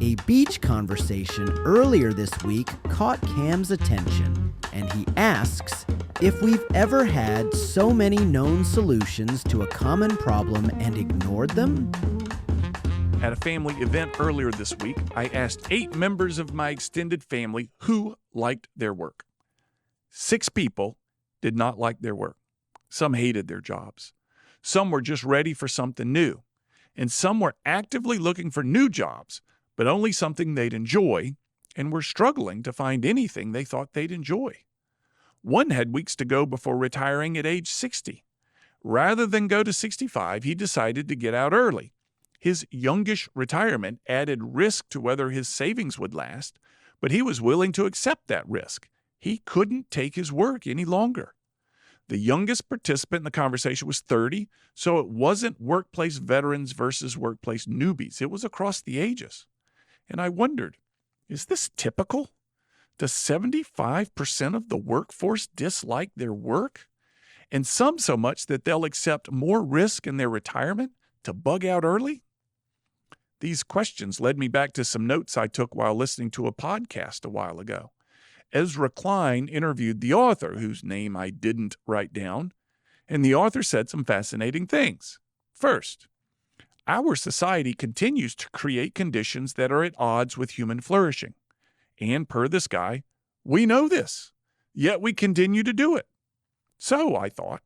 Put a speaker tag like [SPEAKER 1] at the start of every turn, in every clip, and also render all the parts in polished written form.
[SPEAKER 1] A beach conversation earlier this week caught Cam's attention, and he asks if we've ever had so many known solutions to a common problem and ignored them.
[SPEAKER 2] At a family event earlier this week, I asked 8 members of my extended family who liked their work. 6 people did not like their work. Some hated their jobs. Some were just ready for something new. And some were actively looking for new jobs, but only something they'd enjoy, and were struggling to find anything they thought they'd enjoy. One had weeks to go before retiring at age 60. Rather than go to 65, he decided to get out early. His youngish retirement added risk to whether his savings would last, but he was willing to accept that risk. He couldn't take his work any longer. The youngest participant in the conversation was 30, so it wasn't workplace veterans versus workplace newbies. It was across the ages. And I wondered, is this typical? Does 75% of the workforce dislike their work? And some so much that they'll accept more risk in their retirement to bug out early? These questions led me back to some notes I took while listening to a podcast a while ago. Ezra Klein interviewed the author, whose name I didn't write down, and the author said some fascinating things. First, our society continues to create conditions that are at odds with human flourishing. And per this guy, we know this, yet we continue to do it. So, I thought,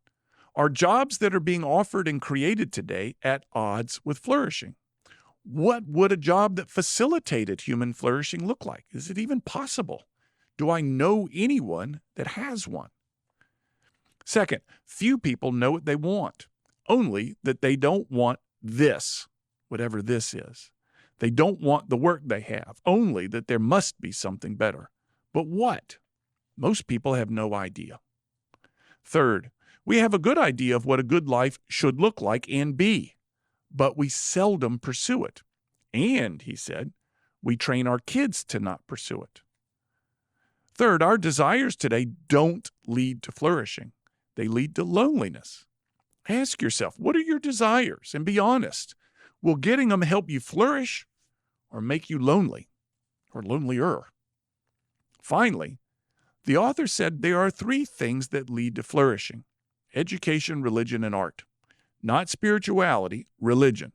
[SPEAKER 2] are jobs that are being offered and created today at odds with flourishing? What would a job that facilitated human flourishing look like? Is it even possible? Do I know anyone that has one? Second, few people know what they want, only that they don't want this, whatever this is. They don't want the work they have, only that there must be something better. But what? Most people have no idea. Third, we have a good idea of what a good life should look like and be, but we seldom pursue it. And, he said, we train our kids to not pursue it. Third, our desires today don't lead to flourishing. They lead to loneliness. Ask yourself, what are your desires? And be honest. Will getting them help you flourish or make you lonely or lonelier? Finally, the author said there are 3 things that lead to flourishing: education, religion, and art. Not spirituality, religion.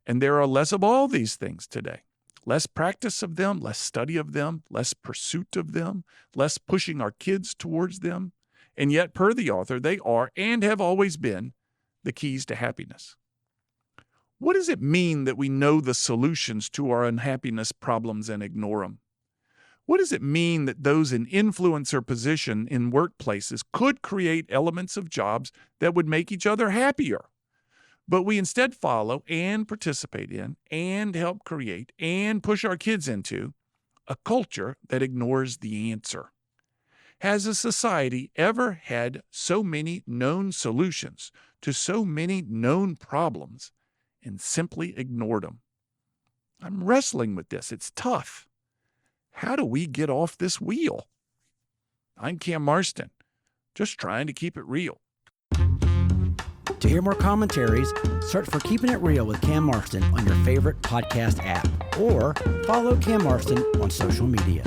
[SPEAKER 2] And there are less of all these things today. Less practice of them, less study of them, less pursuit of them, less pushing our kids towards them. And yet, per the author, they are and have always been the keys to happiness. What does it mean that we know the solutions to our unhappiness problems and ignore them? What does it mean that those in influence or position in workplaces could create elements of jobs that would make each other happier, but we instead follow and participate in and help create and push our kids into a culture that ignores the answer? Has a society ever had so many known solutions to so many known problems and simply ignored them? I'm wrestling with this. It's tough. How do we get off this wheel? I'm Cam Marston, just trying to keep it real.
[SPEAKER 1] To hear more commentaries, search for Keeping It Real with Cam Marston on your favorite podcast app, or follow Cam Marston on social media.